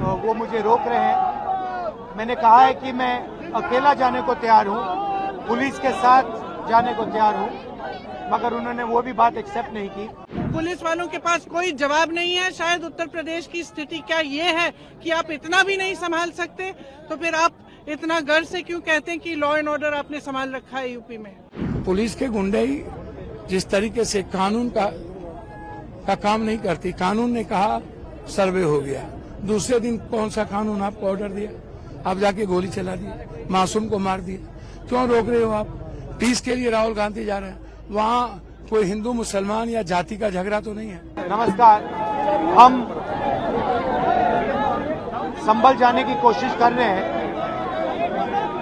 वो मुझे रोक रहे हैं। मैंने कहा है कि मैं अकेला जाने को तैयार हूँ, पुलिस के साथ जाने को तैयार हूँ, मगर उन्होंने वो भी बात एक्सेप्ट नहीं की। पुलिस वालों के पास कोई जवाब नहीं है। शायद उत्तर प्रदेश की स्थिति क्या ये है कि आप इतना भी नहीं संभाल सकते, तो फिर आप इतना गर्व से क्यों कहते हैं कि लॉ एंड ऑर्डर आपने संभाल रखा है यूपी में? पुलिस के गुंडे ही जिस तरीके से कानून का काम नहीं करती, कानून ने कहा सर्वे हो गया, दूसरे दिन कौन सा कानून आपको ऑर्डर दिया, आप जाके गोली चला दी, मासूम को मार दिया। क्यों रोक रहे हो आप? पीस के लिए राहुल गांधी जा रहे हैं, वहाँ कोई हिंदू मुसलमान या जाति का झगड़ा तो नहीं है। नमस्कार, हम संभल जाने की कोशिश कर रहे हैं,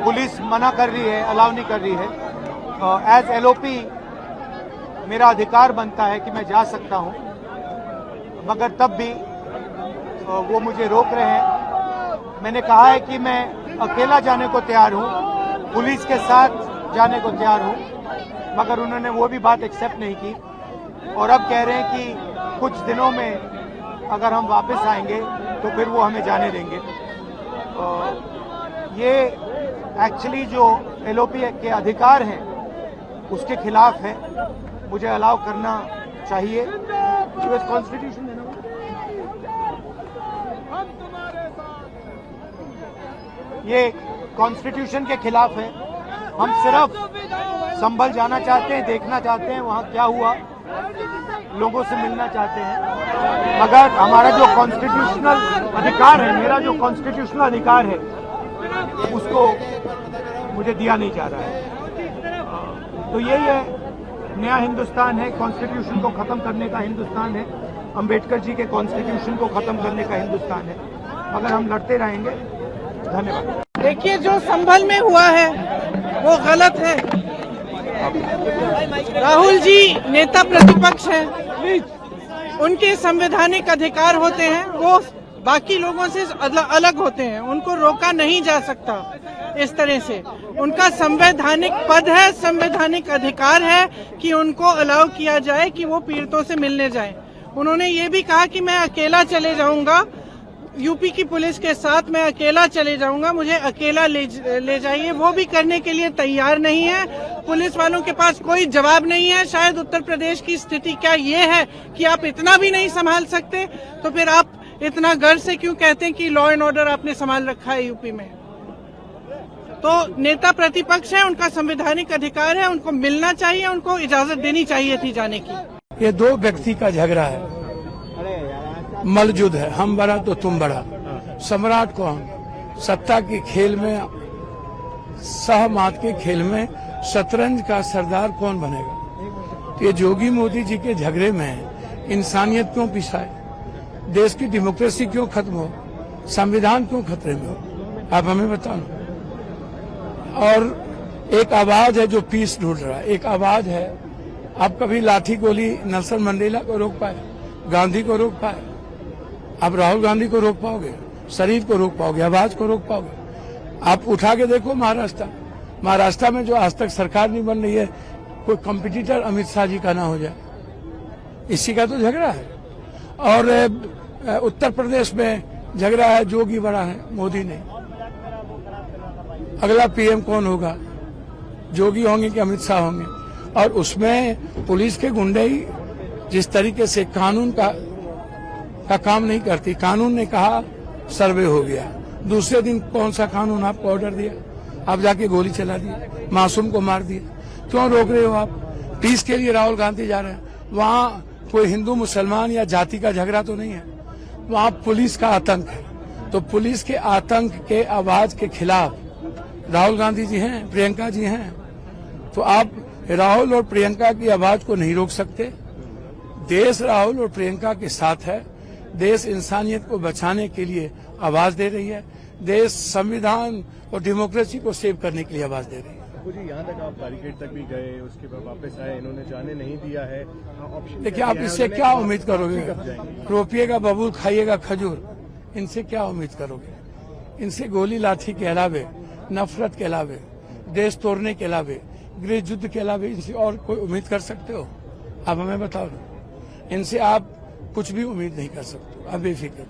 पुलिस मना कर रही है, अलाउ नहीं कर रही है। एज एलओपी मेरा अधिकार बनता है कि मैं जा सकता हूं, मगर तब भी वो मुझे रोक रहे हैं। मैंने कहा है कि मैं अकेला जाने को तैयार हूं, पुलिस के साथ जाने को तैयार हूं, मगर उन्होंने वो भी बात एक्सेप्ट नहीं की और अब कह रहे हैं कि कुछ दिनों में अगर हम वापस आएंगे तो फिर वो हमें जाने देंगे। ये एक्चुअली जो एलओपी के अधिकार हैं उसके खिलाफ है, मुझे अलाउ करना चाहिए। कॉन्स्टिट्यूशन है ना, ये कॉन्स्टिट्यूशन के खिलाफ है। हम सिर्फ संभल जाना चाहते हैं, देखना चाहते हैं वहाँ क्या हुआ, लोगों से मिलना चाहते हैं, मगर हमारा जो कॉन्स्टिट्यूशनल अधिकार है, मेरा जो कॉन्स्टिट्यूशनल अधिकार है उसको मुझे दिया नहीं जा रहा है। तो यही है, नया हिंदुस्तान है, कॉन्स्टिट्यूशन को खत्म करने का हिंदुस्तान है, अंबेडकर जी के कॉन्स्टिट्यूशन को खत्म करने का हिंदुस्तान है, मगर हम लड़ते रहेंगे। धन्यवाद। देखिए, जो संभल में हुआ है वो गलत है। राहुल जी नेता प्रतिपक्ष हैं, उनके संवैधानिक अधिकार होते हैं, वो बाकी लोगों से अलग होते हैं, उनको रोका नहीं जा सकता इस तरह से। उनका संवैधानिक पद है, संवैधानिक अधिकार है कि उनको अलाउ किया जाए कि वो पीड़ितों से मिलने जाएं। उन्होंने ये भी कहा कि मैं अकेला चले जाऊंगा, यूपी की पुलिस के साथ मैं अकेला चले जाऊंगा, मुझे अकेला ले जाइए। वो भी करने के लिए तैयार नहीं है। पुलिस वालों के पास कोई जवाब नहीं है। शायद उत्तर प्रदेश की स्थिति क्या ये है कि आप इतना भी नहीं संभाल सकते, तो फिर आप इतना गर्व से क्यों कहते हैं कि लॉ एंड ऑर्डर आपने संभाल रखा है यूपी में? तो नेता प्रतिपक्ष है, उनका संवैधानिक अधिकार है, उनको मिलना चाहिए, उनको इजाजत देनी चाहिए थी जाने की। ये दो व्यक्ति का झगड़ा है, मलजुद है, हम बड़ा तो तुम बड़ा। सम्राट कौन? सत्ता के खेल में, सहमात के खेल में शतरंज का सरदार कौन बनेगा? ये जोगी मोदी जी के झगड़े में इंसानियत क्यों पिसाए? देश की डेमोक्रेसी क्यों खत्म हो? संविधान क्यों खतरे में हो? आप हमें बताओ। और एक आवाज है जो पीस ढूंढ रहा है, एक आवाज है। आप कभी लाठी गोली नेल्सन मंडेला को रोक पाए, गांधी को रोक पाए? आप राहुल गांधी को रोक पाओगे? शरीर को रोक पाओगे? आवाज को रोक पाओगे? आप उठा के देखो महाराष्ट्र में जो आज तक सरकार नहीं बन रही है, कोई कंपटीटर अमित शाह जी का ना हो जाए, इसी का तो झगड़ा है। और उत्तर प्रदेश में झगड़ा है, जोगी बड़ा है, मोदी नहीं। अगला पीएम कौन होगा? जोगी होंगे कि अमित शाह होंगे? और उसमें पुलिस के गुंडे ही जिस तरीके से कानून का काम नहीं करती, कानून ने कहा सर्वे हो गया, दूसरे दिन कौन सा कानून आपको ऑर्डर दिया, आप जाके गोली चला दी, मासूम को मार दिया। क्यों रोक रहे हो आप? पीस के लिए राहुल गांधी जा रहे हैं, वहाँ कोई हिंदू मुसलमान या जाति का झगड़ा तो नहीं है, वहाँ पुलिस का आतंक है। तो पुलिस के आतंक के आवाज के खिलाफ राहुल गांधी जी हैं, प्रियंका जी हैं, तो आप राहुल और प्रियंका की आवाज को नहीं रोक सकते। देश राहुल और प्रियंका के साथ है, देश इंसानियत को बचाने के लिए आवाज दे रही है, देश संविधान और डेमोक्रेसी को सेव करने के लिए आवाज दे रही है। जी, यहाँ तक आप बैरिकेड तक भी गए, उसके बाद वापस आए, इन्होंने जाने नहीं दिया है। देखिए, आप इससे क्या उम्मीद करोगे? रोपिएगा बबूल, खाइएगा खजूर, इनसे क्या उम्मीद करोगे? इनसे गोली लाठी के अलावे, नफरत के अलावे, देश तोड़ने के अलावे, गृह युद्ध के अलावे इनसे और कोई उम्मीद कर सकते हो? आप हमें बताओ। इनसे आप कुछ भी उम्मीद नहीं कर सकते, आप बेफिक्र।